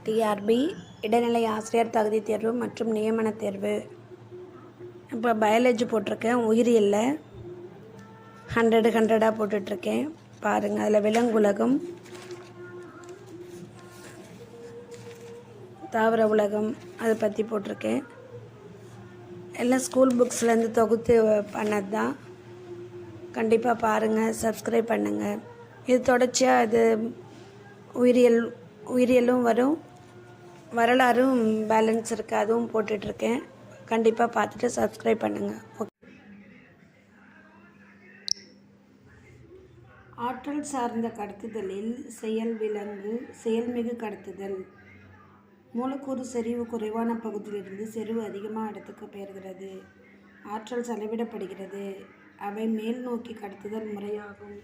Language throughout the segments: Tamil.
டிஆர்பி இடைநிலை ஆசிரியர் தகுதி தேர்வு மற்றும் நியமன தேர்வு. இப்போ பயாலஜி போட்டிருக்கேன். உயிரியலில் 100 போட்டுட்ருக்கேன். பாருங்கள், அதில் விலங்குலகம், தாவர உலகம் அதை பற்றி போட்டிருக்கேன். எல்லாம் ஸ்கூல் புக்ஸ்லேருந்து தொகுத்து பண்ணது தான். கண்டிப்பாக பாருங்கள், சப்ஸ்கிரைப் பண்ணுங்கள். இது தொடர்ச்சியாக இது உயிரியலும் வரும், வரலாறும் பேலன்ஸ் இருக்குது, அதுவும் போட்டுட்ருக்கேன். கண்டிப்பாக பார்த்துட்டு சப்ஸ்கிரைப் பண்ணுங்கள். ஓகே. ஆற்றல் சார்ந்த கடத்துதலில் செயல்மிகு கடத்துதல். மூலக்கூறு செறிவு குறைவான பகுதியிலிருந்து செறிவு அதிகமாக இடத்துக்கு பெயர்கிறது. ஆற்றல் செலவிடப்படுகிறது. அவை மேல் நோக்கி கடத்துதல் முறையாகும்.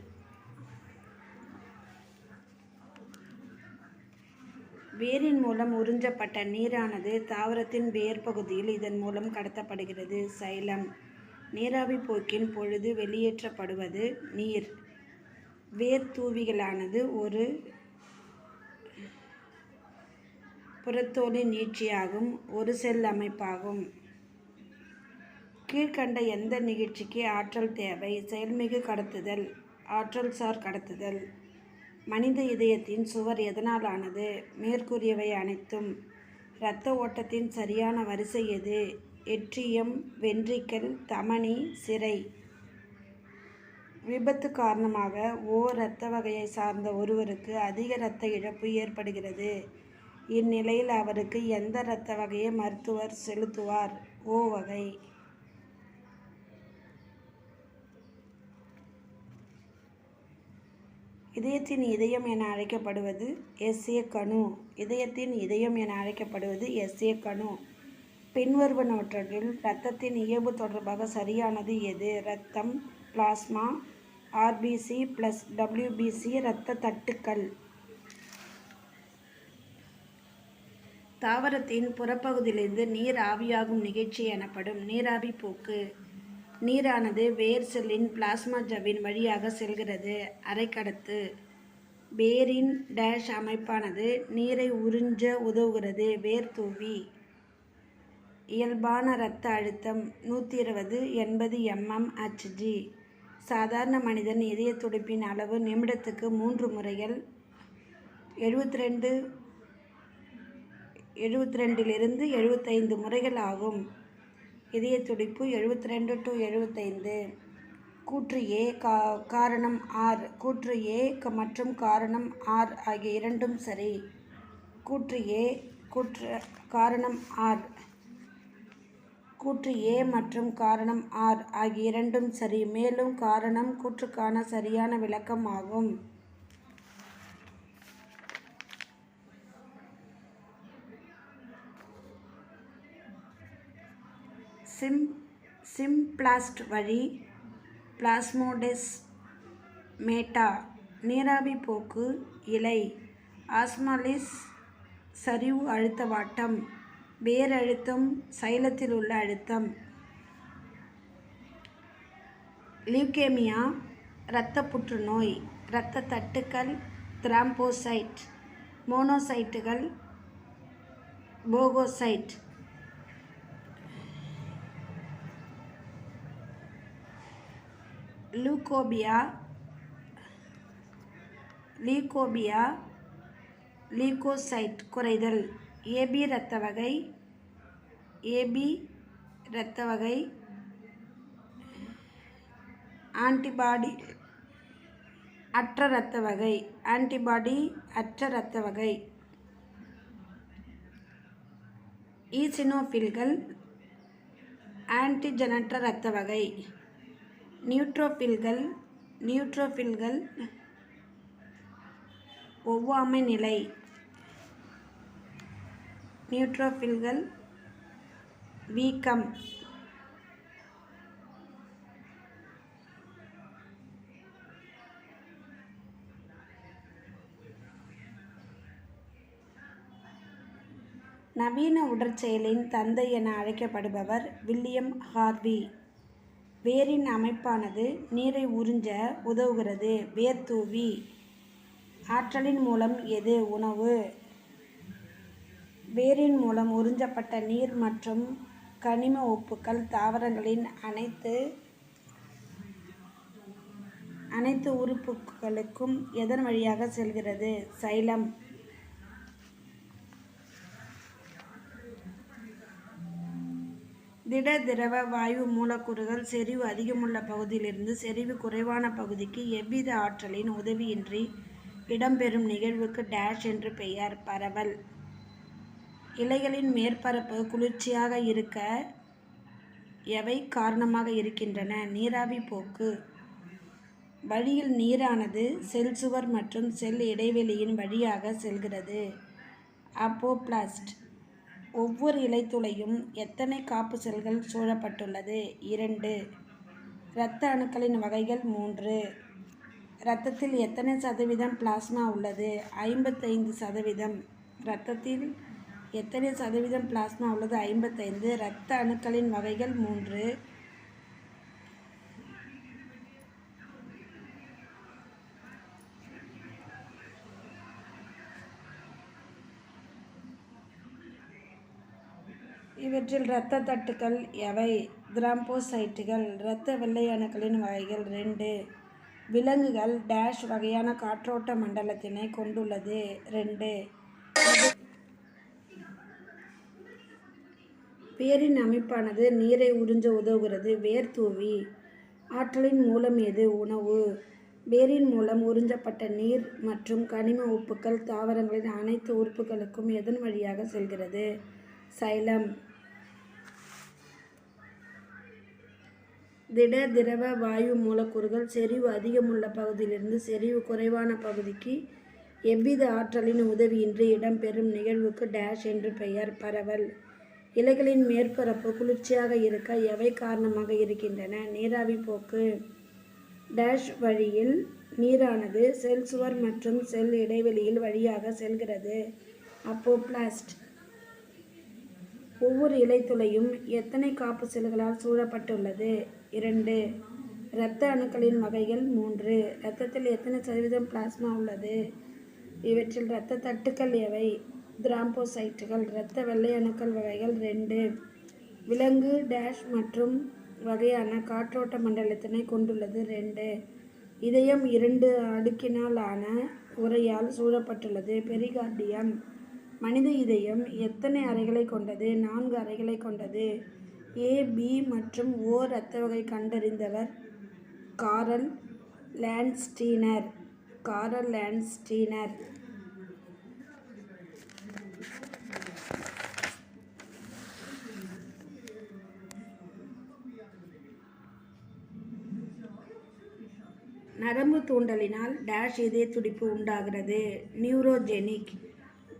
வேரின் மூலம் உறிஞ்சப்பட்ட நீரானது தாவரத்தின் வேர் பகுதியில் இதன் மூலம் கடத்தப்படுகிறது. சைலம். நீராவி போக்கின் பொழுது வெளியேற்றப்படுவது நீர். வேர் தூவிகளானது ஒரு புறத்தோலி நீட்சியாகும், ஒரு செல் அமைப்பாகும். கீழ்கண்ட எந்த நிகழ்ச்சிக்கு ஆற்றல் தேவை? செயல்மிகு கடத்துதல், ஆற்றல் சார் கடத்துதல். மனித இதயத்தின் சுவர் எதனால் ஆனது? மேற்கூறியவை அனைத்தும். இரத்த ஓட்டத்தின் சரியான வரிசை எது? எட்ரியம், வென்ட்ரிக்கல், தமனி, சிரை. விபத்து காரணமாக ஓ இரத்த வகையை சார்ந்த ஒருவருக்கு அதிக இரத்த இழப்பு ஏற்படுகிறது. இந்நிலையில் அவருக்கு எந்த இரத்த வகையை மருத்துவர் செலுத்துவார்? ஓ வகை. இதயத்தின் இதயம் என அழைக்கப்படுவது எஸ்ஏ கணு. இதயத்தின் இதயம் என அழைக்கப்படுவது எஸ்ஏ கணு. பின்வருவனவற்றில் இரத்தத்தின் இயல்பு தொடர்பாக சரியானது எது? இரத்தம், பிளாஸ்மா, ஆர்பிசி + டபிள்யூபிசி, இரத்த தட்டுக்கள். தாவரத்தின் புறப்பகுதியிலிருந்து நீர் ஆவியாகும் நிகழ்ச்சி எனப்படும் நீராவி போக்கு. நீரானது வேர் செல்லின் பிளாஸ்மா ஜவ்வின் வழியாக செல்கிறது. அரைக்கடத்து. வேரின் டேஷ் அமைப்பானது நீரை உறிஞ்ச உதவுகிறது. வேர் தூவி. இயல்பான இரத்த அழுத்தம் 120/80 mmHg. சாதாரண மனிதன் இதய துடிப்பின் அளவு நிமிடத்துக்கு 3 முறைகள் 72 - 75 முறைகள் ஆகும். இதய துடிப்பு 72 - 75. கூற்று A காரணம் R. கூற்று A மற்றும் காரணம் R ஆகிய இரண்டும் சரி. கூற்று A காரணம் R. கூற்று A மற்றும் காரணம் R ஆகிய இரண்டும் சரி. மேலும் காரணம் கூற்றுக்கான சரியான விளக்கம் ஆகும். சிம்பிளாஸ்ட் வழி பிளாஸ்மோடெஸ்மேட்டா. நீராவி போக்கு இலை. ஆஸ்மாலிஸ் சரிவு அழுத்த வாட்டம். வேர் அழுத்தம் சைலத்தில் உள்ள அழுத்தம். லியூகேமியா இரத்த புற்றுநோய். இரத்த தட்டுக்கள் த்ராம்போசைட். மோனோசைட்டுகள் போகோசைட். லியூகோசைட் குறைதல். ஏபி இரத்த வகை. ஆன்டிபாடி அற்ற இரத்த வகை. ஈசினோஃபில்கள் ஆன்டிஜனற்ற இரத்த வகை. நியூட்ரோஃபில்கள் ஒவ்வாமை நிலை. நியூட்ரோஃபில்கள் வீக்கம். நவீன உடற்செயலின் தந்தை என அழைக்கப்படுபவர் வில்லியம் ஹார்வி. வேரின் அமைப்பானது நீரை உறிஞ்ச உதவுகிறது. வேர் தூவி. ஆற்றலின் மூலம் எது? உணவு. வேரின் மூலம் உறிஞ்சப்பட்ட நீர் மற்றும் கனிம உப்புக்கள் தாவரங்களின் அனைத்து உறுப்புகளுக்கும் எதன் வழியாக செல்கிறது? சைலம். திட திரவ வாயு மூலக்கூறுகள் செறிவு அதிகமுள்ள பகுதியிலிருந்து செறிவு குறைவான பகுதிக்கு எவ்வித ஆற்றலின் உதவியின்றி இடம்பெறும் நிகழ்வுக்கு டேஷ் என்று பெயர். பரவல். இலைகளின் மேற்பரப்பு குளிர்ச்சியாக இருக்க எவை காரணமாக இருக்கின்றன? நீராவி போக்கு. வழியில் நீரானது செல் சுவர் மற்றும் செல் இடைவெளியின் வழியாக செல்கிறது. அப்போபிளாஸ்ட். ஒவ்வொரு இலைத்துளையும் எத்தனை காப்பு செல்கள் சூழப்பட்டுள்ளது? 2. இரத்த அணுக்களின் வகைகள் 3. இரத்தத்தில் எத்தனை சதவீதம் பிளாஸ்மா உள்ளது? 55%. இரத்தத்தில் எத்தனை சதவீதம் பிளாஸ்மா உள்ளது? 55. இரத்த அணுக்களின் வகைகள் 3. இவற்றில் இரத்த தட்டுக்கள் எவை? திராம்போசைட்டுகள். இரத்த வெள்ளை அணுக்களின் வகைகள் 2. விலங்குகள் டேஷ் வகையான காற்றோட்ட மண்டலத்தினை கொண்டுள்ளது? 2. வேரின் அமைப்பானது நீரை உறிஞ்ச உதவுகிறது. வேர் தூவி. ஆற்றலின் மூலம் எது? உணவு. வேரின் மூலம் உறிஞ்சப்பட்ட நீர் மற்றும் கனிம உப்புக்கள் தாவரங்களின் அனைத்து உறுப்புகளுக்கும் எதன் வழியாக செல்கிறது? சைலம். திட திரவ வாயு மூலக்கூறுகள் செறிவு அதிகமுள்ள பகுதியிலிருந்து செறிவு குறைவான பகுதிக்கு எவ்வித ஆற்றலின் உதவியின்றி இடம்பெறும் நிகழ்வுக்கு டேஷ் என்று பெயர். பரவல். இலைகளின் மேற்பரப்பு குளிர்ச்சியாக இருக்க எவை காரணமாக இருக்கின்றன? நீராவி போக்கு. டேஷ் வழியில் நீரானது செல் சுவர் மற்றும் செல் இடைவெளியில் வழியாக செல்கிறது. அப்போபிளாஸ்ட். ஒவ்வொரு இலைத்துளையும் எத்தனை காப்பு செல்களால் சூழப்பட்டுள்ளது? 2. இரத்த அணுக்களின் வகைகள் 3. இரத்தத்தில் எத்தனை சதவீதம் பிளாஸ்மா உள்ளது? இவற்றில் இரத்த தட்டுக்கள் எவை? திராம்போசைட்டுகள். இரத்த வெள்ளை அணுக்கள் வகைகள் 2. விலங்கு டேஷ் மற்றும் வகையான காற்றோட்ட மண்டலத்தினை கொண்டுள்ளது? 2. இதயம் 2 அடுக்கினால் ஆன உறையால் சூழப்பட்டுள்ளது. பெரிகார்டியம். மனித இதயம் எத்தனை அறைகளை கொண்டது? 4 அறைகளை கொண்டது. A, B மற்றும் O இரத்த வகை கண்டறிந்தவர் காரல் லாண்ட்ஸ்டீனர். நரம்பு தூண்டலினால் டேஷ் இதய துடிப்பு உண்டாகிறது? நியூரோஜெனிக்.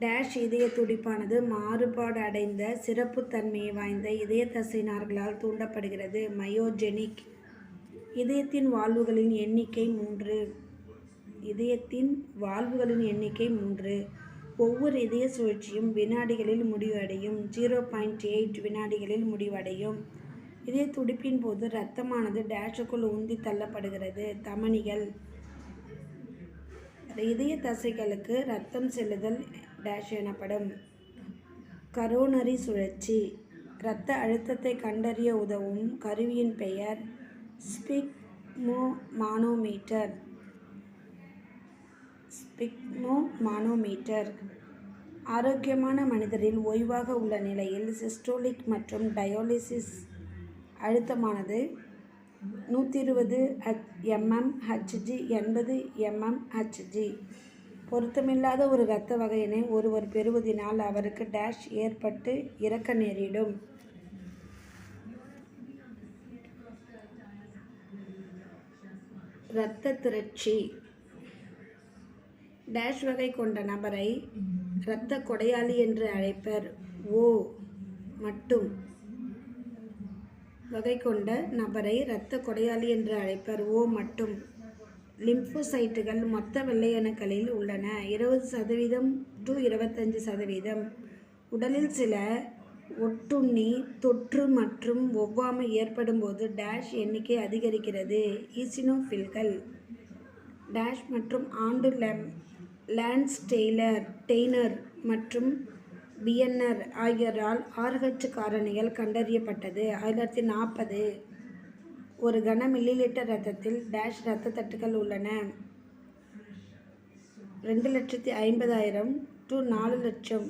டேஷ் இதய துடிப்பானது மாறுபாடு அடைந்த சிறப்பு தன்மையை வாய்ந்த இதய தசை நார்களால் தூண்டப்படுகிறது. மயோஜெனிக். இதயத்தின் வால்வுகளின் எண்ணிக்கை 3. ஒவ்வொரு இதய சுழற்சியும் வினாடிகளில் முடிவடையும். 0.8 வினாடிகளில் முடிவடையும். இதய துடிப்பின் போது இரத்தமானது டேஷுக்குள் உந்தி தள்ளப்படுகிறது. தமனிகள். இதய தசைகளுக்கு இரத்தம் செல்லுதல் டேஷ் எனப்படும். கரோனரி சுழற்சி. இரத்த அழுத்தத்தை கண்டறிய உதவும் கருவியின் பெயர் ஸ்பிக்மோமானோமீட்டர். ஆரோக்கியமான மனிதரில் ஓய்வாக உள்ள நிலையில் சிஸ்டோலிக் மற்றும் டயாலிசிஸ் அழுத்தமானது 120 mmHg 80 mmHg. பொருத்தமில்லாத ஒரு இரத்த வகையினை ஒருவர் பெறுவதினால் அவருக்கு டேஷ் ஏற்பட்டு இறக்க நேரிடும். இரத்த திரட்சி. டேஷ் வகை கொண்ட நபரை இரத்த கொடையாளி என்று அழைப்பர். O மட்டும் வகை கொண்ட நபரை இரத்த கொடையாளி என்று அழைப்பர். O மட்டும். லிம்போசைட்டுகள் மொத்த வெள்ளை அணுக்களில் உள்ளன. 20% to 25%. உடலில் சில ஒட்டுண்ணி தொற்று மற்றும் ஒவ்வாமை ஏற்படும்போது டேஷ் எண்ணிக்கை அதிகரிக்கிறது. ஈசினோஃபில்கள் டேஷ் மற்றும் ஆண்டு லான்ஸ் டெய்னர் மற்றும் பியன்னர் ஆகியோரால் RH காரணிகள் கண்டறியப்பட்டது. 1940 ஒரு கன மில்லிலிட்டர் இரத்தத்தில் டேஷ் இரத்த தட்டுகள் உள்ளன. 2,50,000 to 4 லட்சம்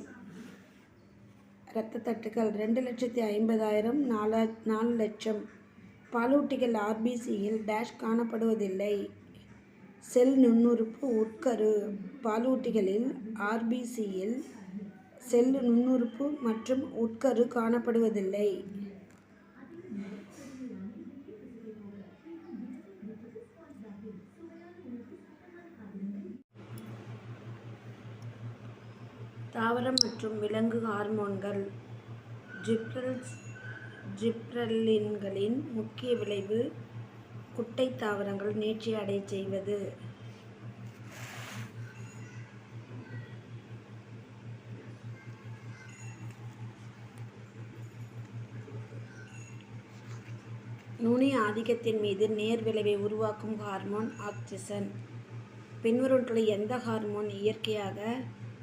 இரத்த தட்டுகள். 2,50,000 4 லட்சம். பாலூட்டிகள் RBCயில் டேஷ் காணப்படுவதில்லை. செல் நுண்ணுறுப்பு உட்கரு பாலூட்டிகளில் RBCயில் செல் நுண்ணுறுப்பு மற்றும் உட்கரு காணப்படுவதில்லை. தாவரம் மற்றும் விலங்கு ஹார்மோன்கள். ஜிப்ரெல்லின்களின் முக்கிய விளைவு குட்டை தாவரங்கள் நீட்சி அடையச் செய்வது. நுனி ஆதிக்கத்தின் மீது நேர் விளைவை உருவாக்கும் ஹார்மோன் ஆக்சின். பின்வருவற்றுள் எந்த ஹார்மோன் இயற்கையாக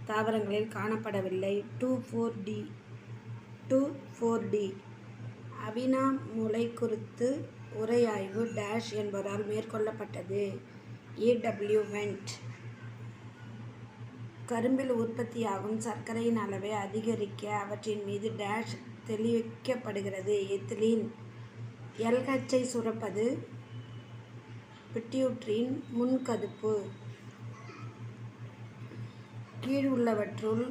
தாவரங்களில் காணப்படவில்லை? 2,4-D அவினா முளைக்குருத்து உரையாய்வு டேஷ் என்பவரால் மேற்கொள்ளப்பட்டது. E.W. வெண்ட். கரும்பில் உற்பத்தியாகும் சர்க்கரையின் அளவை அதிகரிக்க அவற்றின் மீது டேஷ் தெளிக்கப்படுகிறது. எத்திலீன். LH ஐ சுரப்பது பிட்யூட்டரியின் முன்கதுப்பு. கீழுள்ளவற்றுள்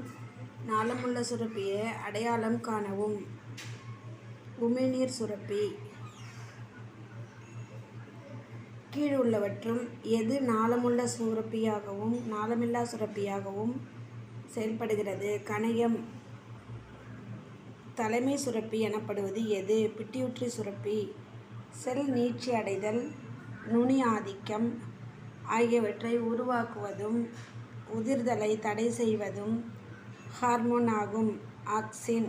நாளமுள்ள சுரப்பியை அடையாளம் காணவும். உமிழ்நீர் சுரப்பி. கீழுள்ளவற்றுள் எது நாளமுள்ள சுரப்பியாகவும் நாளமில்லா சுரப்பியாகவும் செயல்படுகிறது? கணையம். தலைமை சுரப்பி எனப்படுவது எது? பிட்யூட்டரி சுரப்பி. செல் நீட்சி அடைதல் நுனி ஆதிக்கம் ஆகியவற்றை உருவாக்குவதும் உதிர்தலை தடை செய்வதும் ஹார்மோன் ஆகும். ஆக்சின்.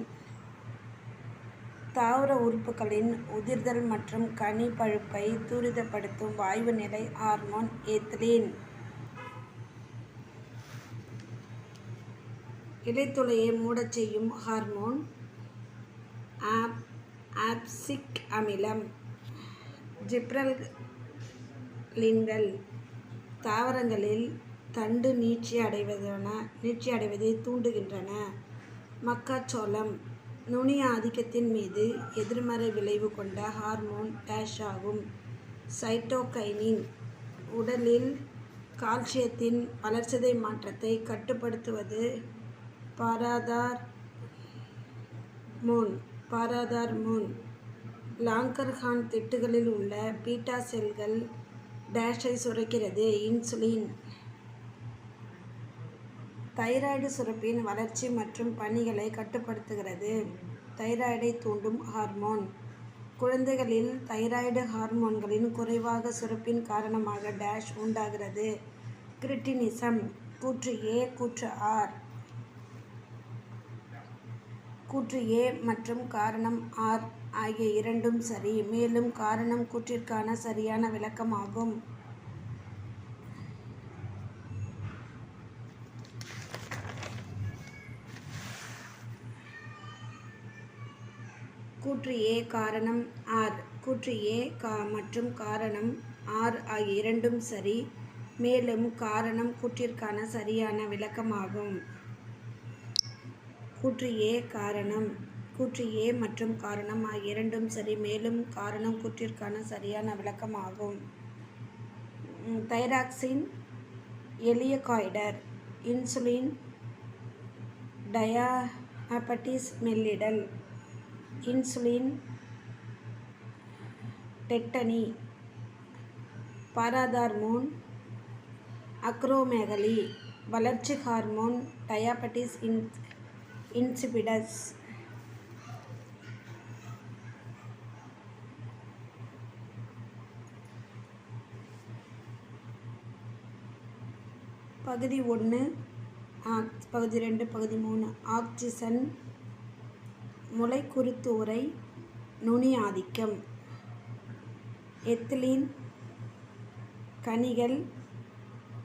தாவர உறுப்புகளின் உதிர்தல் மற்றும் கனி பழுப்பை துரிதப்படுத்தும் வாயு நிலை ஹார்மோன் எத்திலீன். இலைத்துளையை மூடச் செய்யும் ஹார்மோன் ஆப்சிக் அமிலம். ஜிப்ரெல்லின்கள் தாவரங்களில் தண்டு நீட்சி அடைவதை தூண்டுகின்றன. மக்காச்சோளம். நுனி ஆதிக்கத்தின் மீது எதிர்மறை விளைவு கொண்ட ஹார்மோன் டேஷ் ஆகும். சைட்டோகைனின். உடலில் கால்சியத்தின் வளர்சிதை மாற்றத்தை கட்டுப்படுத்துவது பாராதார்மோன். லாங்கர்ஹான் திட்டுகளில் உள்ள பீட்டா செல்கள் டேஷை சுரக்கிறது. இன்சுலின். தைராய்டு சுரப்பியின் வளர்ச்சி மற்றும் பணிகளை கட்டுப்படுத்துகிறது. தைராய்டை தூண்டும் ஹார்மோன். குழந்தைகளில் தைராய்டு ஹார்மோன்களின் குறைவாக சுரப்பின் காரணமாக டேஷ் உண்டாகிறது. கிரிட்டினிசம். கூற்று A கூற்று R. கூற்று A மற்றும் காரணம் R ஆகிய இரண்டும் சரி. மேலும் காரணம் கூற்றிற்கான சரியான விளக்கமாகும். கூற்று A காரணம் R. கூற்று A மற்றும் காரணம் R ஆகிய இரண்டும் சரி. மேலும் காரணம் கூற்றிற்கான சரியான விளக்கமாகும். கூற்று A காரணம். கூற்று A மற்றும் காரணம் ஆகிய இரண்டும் சரி. மேலும் காரணம் கூற்றிற்கான சரியான விளக்கமாகும். தைராக்சின். எளிய goitre. Insulin. Diabetes mellitus. Insulin. Tetany. Parathormone. Acromegaly. வளர்ச்சி ஹார்மோன் டயாபட்டிஸ் இன்சிபிடஸ். பகுதி 1 பகுதி 2 பகுதி 3. ஆக்சின் முளைக்குருத்தூரை நுனி ஆதிக்கம். எத்திலீன் கனிகள்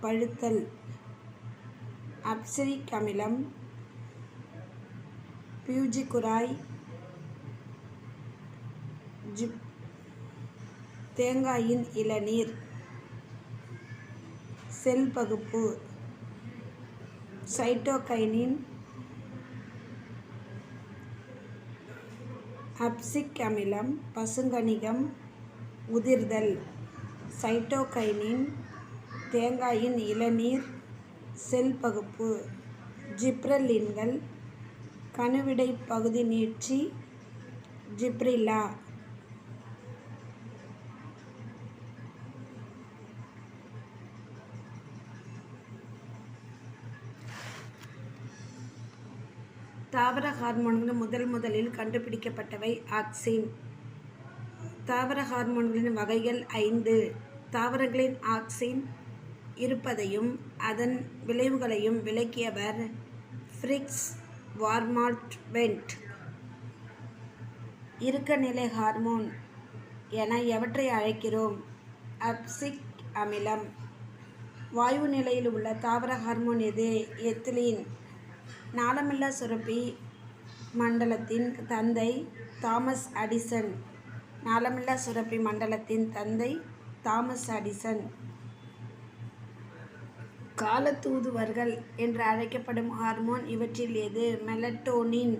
பழுத்தல். அப்சிரிக் அமிலம், பியூஜிகுராய், தேங்காயின் இளநீர். செல் பகுப்பு. சைட்டோகைனின், அப்சிக் அமிலம், பசுங்கனிகம், உதிர்தல். சைட்டோகைனின், தேங்காயின் இளநீர், செல் பகுப்பு. ஜிப்ரெல்லின்கள், கணுவிடை பகுதி நீட்சி, ஜிப்ரில்லா. தாவர ஹார்மோன்கள் முதலில் கண்டுபிடிக்கப்பட்டவை. ஆக்சின். தாவர ஹார்மோன்களின் வகைகள் 5. தாவரங்களில் ஆக்சின் இருப்பதையும் அதன் விளைவுகளையும் விளக்கியவர் ஃப்ரிட்ஸ் வார்மால்ட் வென்ட். இறுக்கநிலை ஹார்மோன் என எவற்றை அழைக்கிறோம்? அப்சிக் அமிலம். வாயு நிலையில் உள்ள தாவர ஹார்மோன் எது? எத்திலீன். நாளமில்லா சுரப்பி மண்டலத்தின் தந்தை தாமஸ் அடிசன். நாளமில்லா சுரப்பி மண்டலத்தின் தந்தை தாமஸ் அடிசன். காலத்தூதுவர்கள் என்று அழைக்கப்படும் ஹார்மோன் இவற்றில் எது? மெலட்டோனின்.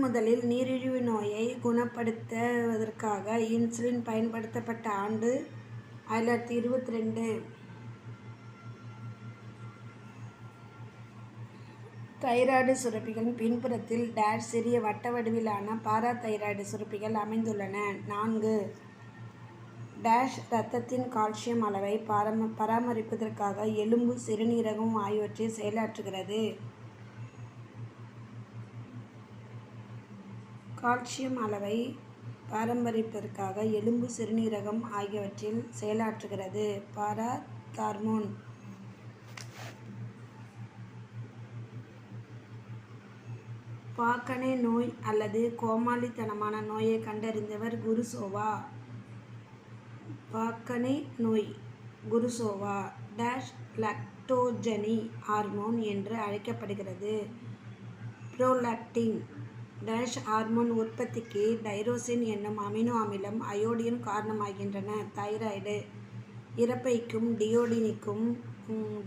முதலில் நீரிழிவு நோயை குணப்படுத்துவதற்காக இன்சுலின் பயன்படுத்தப்பட்ட ஆண்டு 1922. தைராய்டு சுரப்பிகளின் பின்புறத்தில் சிறிய வட்ட வடிவிலான பாராதைராய்டு சுரப்பிகள் அமைந்துள்ளன. 4. இரத்தத்தின் கால்சியம் அளவை பராமரிப்பதற்காக எலும்பு, சிறுநீரகம் ஆகியவற்றை செயலாற்றுகிறது. கால்சியம் அளவை பராமரிப்பதற்காக எலும்பு, சிறுநீரகம் ஆகியவற்றில் செயலாற்றுகிறது. பாராதார்மோன். பாக்கனே நோய் அல்லது கோமாளித்தனமான நோயை கண்டறிந்தவர் குருசோவா. பாக்கனே நோய் குருசோவா. லாக்டோஜனி ஹார்மோன் என்று அழைக்கப்படுகிறது. புரோலாக்டின். ஹார்மோன் உற்பத்திக்கு டைரோசின் என்னும் அமினோ அமிலம், அயோடின் காரணமாகின்றன. தைராய்டு. இரைப்பைக்கும்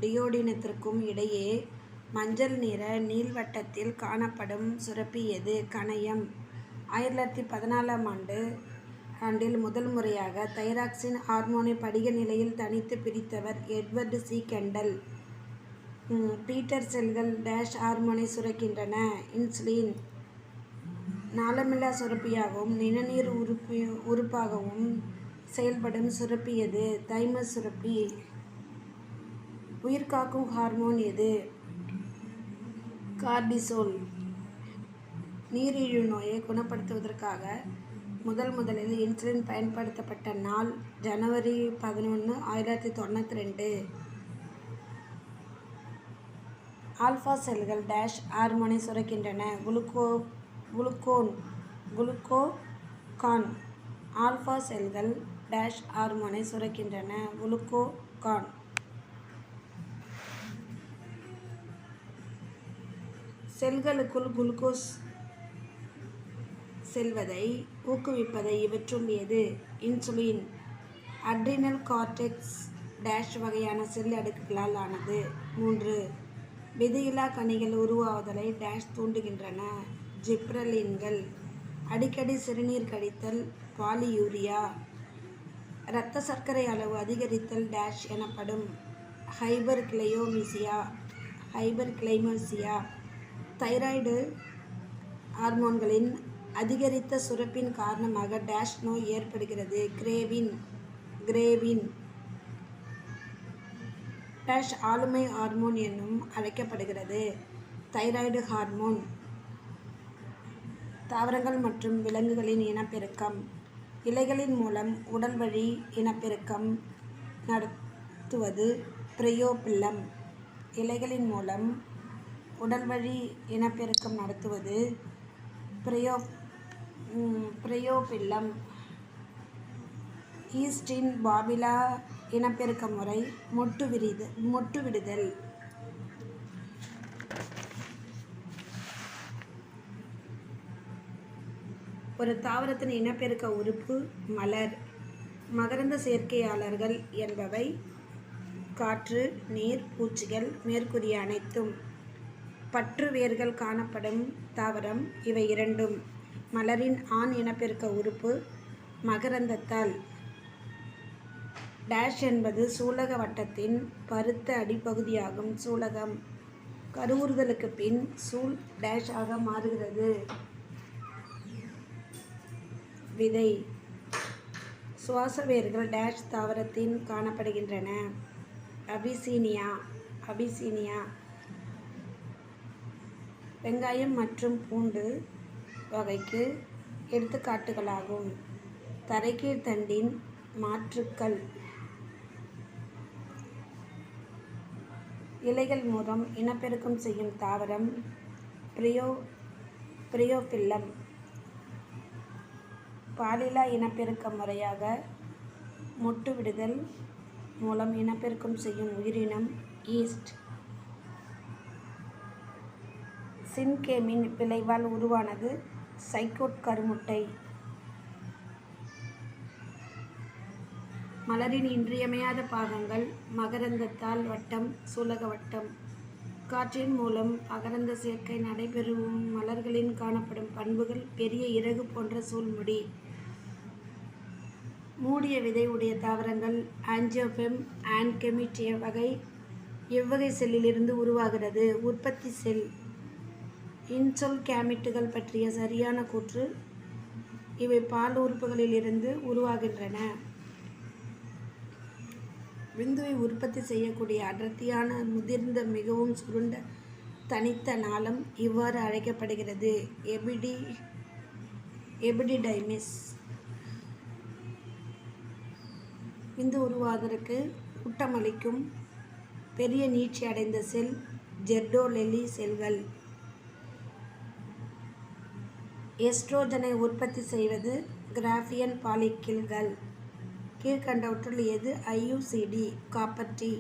டியோடினத்திற்கும் இடையே மஞ்சள் நிற நீள்வட்டத்தில் காணப்படும் சுரப்பி எது? கணையம். 1914 ஆண்டில் முதல் முறையாக தைராக்சின் ஹார்மோனை படிக நிலையில் தனித்து பிரித்தவர் எட்வர்டு சி. கெண்டல். பீட்டர் செல்கள் ஹார்மோனை சுரக்கின்றன. இன்சுலின். நாளமில்லா சுரப்பியாகவும் நிணநீர் உறுப்பாகவும் செயல்படும் சுரப்பி எது? தைமஸ் சுரப்பி. உயிர்காக்கும் ஹார்மோன் எது? கார்டிசோல். நீரிழிவு நோயை குணப்படுத்துவதற்காக முதலில் இன்சுலின் பயன்படுத்தப்பட்ட நாள் ஜனவரி 11, 1992. ஆல்பா செல்கள் ஹார்மோனை சுரக்கின்றன. குளுக்கோகான். ஆல்பா செல்கள் ஹார்மோனை சுரக்கின்றன. குளுக்கோகான். செல்களுக்குள் குளுக்கோஸ் செல்வதை ஊக்குவிப்பதை இவற்றுள் எது? இன்சுலின். அட்ரினல் கார்டெக்ஸ் வகையான செல் அடுக்குகளால் ஆனது. 3. விதையில்லா கனிகள் உருவாவதலை தூண்டுகின்றன. ஜிப்ரெல்லின்கள். அடிக்கடி சிறுநீர் கழித்தல், பாலியூரியா. இரத்த சர்க்கரை அளவு அதிகரித்தல் எனப்படும். ஹைபர்கிளைமேசியா. தைராய்டு ஹார்மோன்களின் அதிகரித்த சுரப்பின் காரணமாக நோய் ஏற்படுகிறது. கிரேவின். ஆளுமை ஹார்மோன் என்னும் அழைக்கப்படுகிறது. Thyroid hormone. தாவரங்கள் மற்றும் விலங்குகளின் இனப்பெருக்கம். இலைகளின் மூலம் உடல்வழி இனப்பெருக்கம் நடத்துவது பிரையோபில்லம். இலைகளின் மூலம் உடல்வழி இனப்பெருக்கம் நடத்துவது பிரயோபில்லம். ஈஸ்டின் பாபிலா இனப்பெருக்க முறை மொட்டுவிடுதல். ஒரு தாவரத்தின் இனப்பெருக்க உறுப்பு மலர். மகரந்த சேர்க்கையாளர்கள் என்பவை காற்று, நீர், பூச்சிகள் மேற்கூறிய அனைத்தும். பற்று வேர்கள் காணப்படும் தாவரம் இவை இரண்டும். மலரின் ஆண் இனப்பெருக்க உறுப்பு மகரந்தத்தாள். டேஷ் என்பது சூலக வட்டத்தின் பருத்த அடிப்பகுதியாகும். சூலகம். கருவுறுதலுக்கு பின் சூல் டேஷ் ஆக மாறுகிறது. விதை. சுவாச வேர்கள் டேஷ் தாவரத்தின் காணப்படுகின்றன. அபிசீனியா. வெங்காயம் மற்றும் பூண்டு வகைக்கு எடுத்துக்காட்டுகளாகும். தரைக்கீழ் தண்டின் மாற்றுக்கள். இலைகள் மூலம் இனப்பெருக்கம் செய்யும் தாவரம் பிரயோபில்லம். பாலிலா இனப்பெருக்க முறையாக மொட்டுவிடுதல் மூலம் இனப்பெருக்கம் செய்யும் உயிரினம் ஈஸ்ட். சின்கேமின் விளைவால் உருவானது சைக்கோட் கருமுட்டை. மலரின் இன்றியமையாத பாகங்கள் மகரந்தத்தாள் வட்டம், சூலக வட்டம். காற்றின் மூலம் அகரந்த சேர்க்கை நடைபெறும் மலர்களின் காணப்படும் பண்புகள் பெரிய இறகு போன்ற சூல்முடி. மூடிய விதை உடைய தாவரங்கள் ஆஞ்சியோஃபெம் ஆன்கெமிட் இவ்வகை செல்லிலிருந்து உருவாகிறது. உற்பத்தி செல். இன்சொல் கேமிட்டுகள் பற்றிய சரியான கூற்று. இவை பால் உறுப்புகளிலிருந்து உருவாகின்றன. விந்துவை உற்பத்தி செய்யக்கூடிய அடர்த்தியான முதிர்ந்த மிகவும் சுருண்ட தனித்த நாளம் இவ்வாறு அழைக்கப்படுகிறது எபிடிடைமிஸ். விந்து உருவாவதற்கு ஊட்டமளிக்கும் பெரிய நீட்சி அடைந்த செல் ஜெர்டோலெல்லி செல்கள். எஸ்ட்ரோஜனை உற்பத்தி செய்வது கிராஃபியன் பாலிக்கிள்கள். கீழ்கண்டவற்றுள் எது IUCD? Copper tea.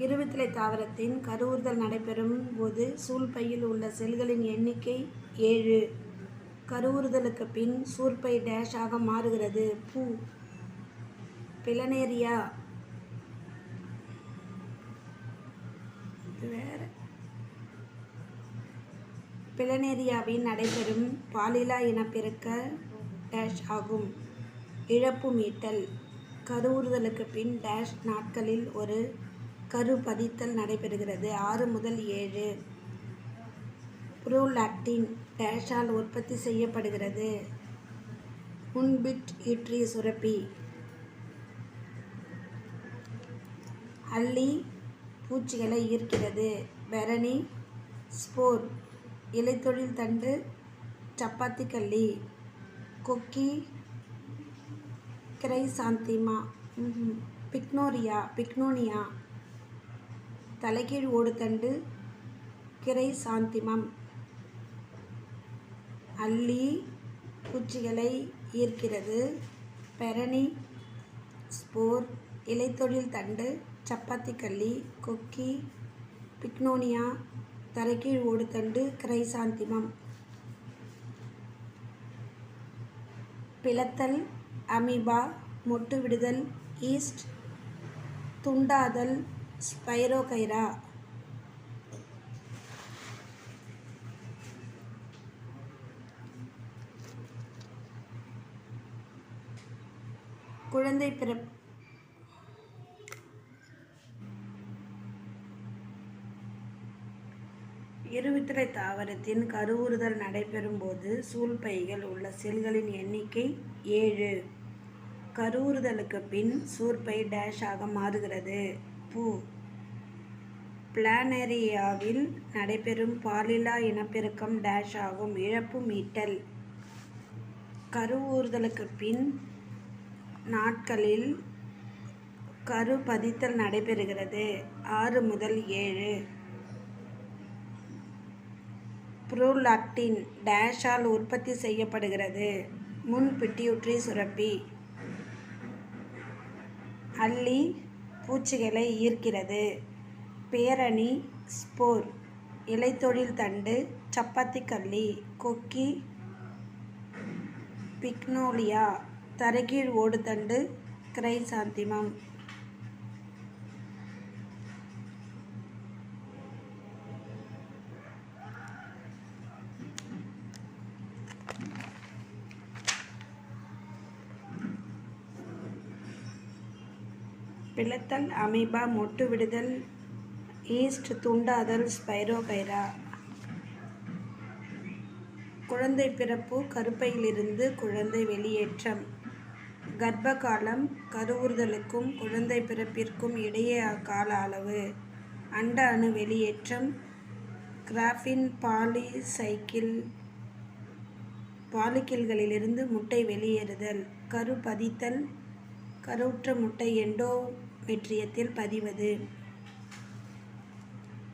இருவித்திலை தாவரத்தின் கருவுறுதல் நடைபெறும் போது சூல்பையில் உள்ள செல்களின் எண்ணிக்கை 7. கருவுறுதலுக்கு பின் சூற்பை டேஷ் ஆக மாறுகிறது. பூ. பிளனேரியா. பிளனேரியாவின் நடைபெறும் பாலிலா இனப்பெருக்க டேஷ் ஆகும். இழப்பு மீட்டல். கருவுறுதலுக்கு பின் டேஷ் நாட்களில் ஒரு கரு பதித்தல் நடைபெறுகிறது. 6 முதல் 7. புரோலாக்டின் டேஷால் உற்பத்தி செய்யப்படுகிறது. முன்பிட்யூட்டரி சுரப்பி. அல்லி பூச்சிகளை ஈர்க்கிறது. பெரணி ஸ்போர். இலைத்தொழில் தண்டு சப்பாத்தி கள்ளி. கொக்கி கிரைசாந்திமா. பிக்னோனியா. தலைகீழ் ஓடுதண்டு கிரைசாந்திமம். அல்லி பூச்சிகளை ஈர்க்கிறது. பெரணி ஸ்போர். இலைத்தொழில் தண்டு சப்பாத்தி கள்ளி. கொக்கி பிக்னோனியா. தரைக்கீழ் ஓடுதண்டு கிரைசாந்திமம். பிளத்தல் அமீபா. மொட்டுவிடுதல் ஈஸ்ட். துண்டாதல் ஸ்பைரோகைரா. குழந்தை பிறப்பு. இருவித்திலை தாவரத்தின் கருவுறுதல் நடைபெறும் போது சூல்பையில் உள்ள செல்களின் எண்ணிக்கை 7. கருவுறுதலுக்கு பின் சூற்பை டேஷ் ஆக மாறுகிறது. பூ. பிளானேரியாவில் நடைபெறும் பாலிலா இனப்பெருக்கம் டேஷ் ஆகும். இழப்பு மீட்டல். கருவுறுதலுக்கு பின் நாட்களில் கரு பதித்தல் நடைபெறுகிறது. 6 முதல் 7. புரோலாக்டின் டேஷால் உற்பத்தி செய்யப்படுகிறது. முன் பிட்யூட்டரி சுரப்பி. அல்லி பூச்சிகளை ஈர்க்கிறது. பேரணி ஸ்போர். இலைத்தொழில் தண்டு சப்பாத்திக்கள்ளி. கொக்கி பிக்னோலியா. தரைகீழ் ஓடுதண்டு கிரைசாந்திமம். பிளத்தல் அமீபா. மொட்டு விடுதல் ஈஸ்ட். துண்டாதல் ஸ்பைரோகைரா. குழந்தை பிறப்பு கருப்பையிலிருந்து குழந்தை வெளியேற்றம். கர்ப்ப காலம் கருவுறுதலுக்கும் குழந்தை பிறப்பிற்கும் இடையே கால அளவு. அண்ட அணு வெளியேற்றம். கிராஃபின் பாலிக்கில்களிலிருந்து முட்டை வெளியேறுதல். கரு பதித்தல். கருவுற்ற முட்டை எண்டோமெட்ரியத்தில் பதிவது.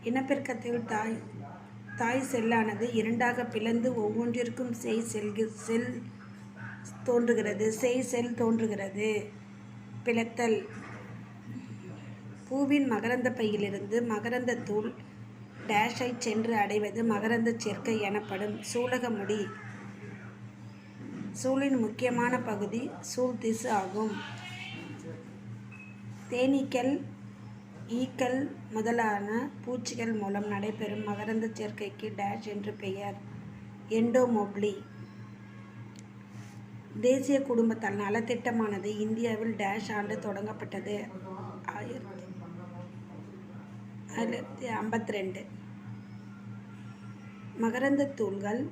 இனப்பெருக்கத்தில் தாய் செல்லானது இரண்டாக பிளந்து ஒவ்வொன்றிற்கும் செல் தோன்றுகிறது. பிளத்தல். பூவின் மகரந்த பையிலிருந்து மகரந்த தூள் டேஷை சென்று அடைவது மகரந்த சேர்க்கை எனப்படும். சூலக முடி. சூலின் முக்கியமான பகுதி சூல் திசு ஆகும். தேனீக்கள் ஈக்கள் முதலான பூச்சிகள் மூலம் நடைபெறும் மகரந்த சேர்க்கைக்கு டேஷ் என்று பெயர். எண்டோமோப்லி. தேசிய குடும்ப நலத்திட்டமானது இந்தியாவில் டேஷ் ஆண்டு தொடங்கப்பட்டது. 1952. மகரந்த தூள்கள்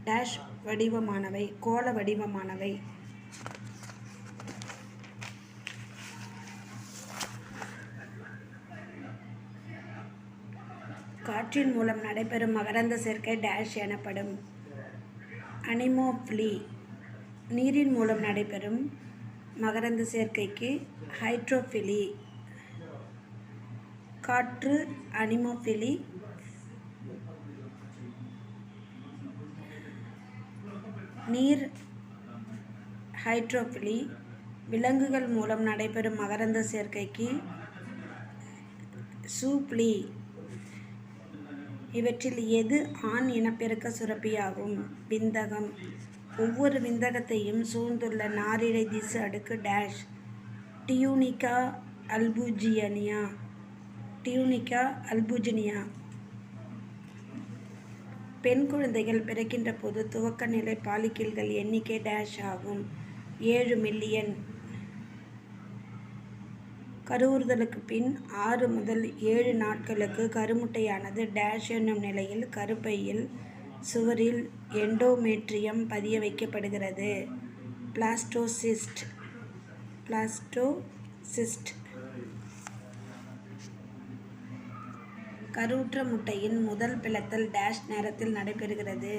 டேஷ் வடிவமானவை. கோள வடிவமானவை. காற்றின் மூலம் நடைபெறும் மகரந்த சேர்க்கை டேஷ் எனப்படும். அனிமோஃபிலி. நீரின் மூலம் நடைபெறும் மகரந்த சேர்க்கைக்கு ஹைட்ரோஃபிலி. காற்று அனிமோஃபிலி. நீர் ஹைட்ரோஃபிலி. விலங்குகள் மூலம் நடைபெறும் மகரந்த சேர்க்கைக்கு சூப்லி. இவற்றில் எது ஆண் இனப்பெருக்க சுரப்பியாகும்? விந்தகம். ஒவ்வொரு விந்தகத்தையும் சூழ்ந்துள்ள நாரிழை திசு அடுக்கு டேஷ். டியூனிகா அல்புஜினியா. பெண் குழந்தைகள் பிறக்கின்ற போது துவக்க நிலை பாலிக்கில்கள் எண்ணிக்கை டேஷ் ஆகும். 7 மில்லியன். கருவுறுதலுக்கு பின் 6 முதல் 7 நாட்களுக்கு கருமுட்டையானது டேஷ் என்னும் நிலையில் கருப்பையில் சுவரில் எண்டோமெட்ரியம் பதிய வைக்கப்படுகிறது. பிளாஸ்டோசிஸ்ட். கருவுற்ற முட்டையின் முதல் பிளத்தல் டேஷ் நேரத்தில் நடைபெறுகிறது.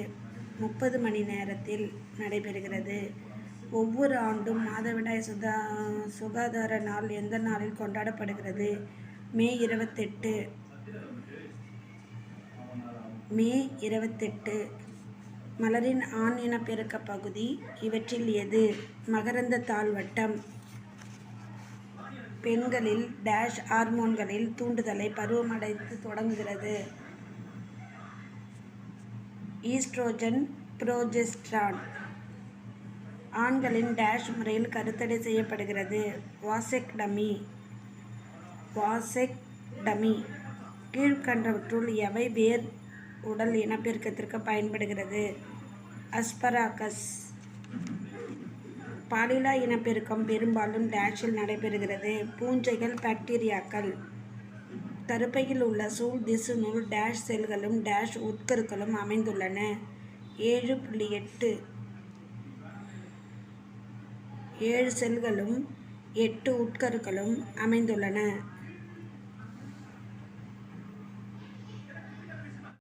30 மணி நேரத்தில் நடைபெறுகிறது. ஒவ்வொரு ஆண்டும் மாதவிடாய் சுகாதார நாள் எந்த நாளில் கொண்டாடப்படுகிறது? மே 28. மே 28. மலரின் ஆண் இனப்பெருக்க பகுதி இவற்றில் எது? மகரந்த தாழ்வட்டம். பெண்களில் டேஷ் ஹார்மோன்களில் தூண்டுதலை பருவமடைந்து தொடங்குகிறது. ஈஸ்ட்ரோஜன் புரோஜெஸ்டரான். ஆண்களின் டேஷ் முறையில் கருத்தடை செய்யப்படுகிறது. வாசெக்டமி. கீழ்கண்டவற்றுள் எவை வேர் உடல் இனப்பெருக்கத்திற்கு பயன்படுகிறது? அஸ்பராகஸ். பாலிலா இனப்பெருக்கம் பெரும்பாலும் டேஷில் நடைபெறுகிறது. பூஞ்சைகள் பாக்டீரியாக்கள். கருப்பையில் உள்ள சூல் திசுனுள் டேஷ் செல்களும் டேஷ் உட்கருக்களும் அமைந்துள்ளன. 7.8 7 செல்களும் 8 உட்கருக்களும் அமைந்துள்ளன.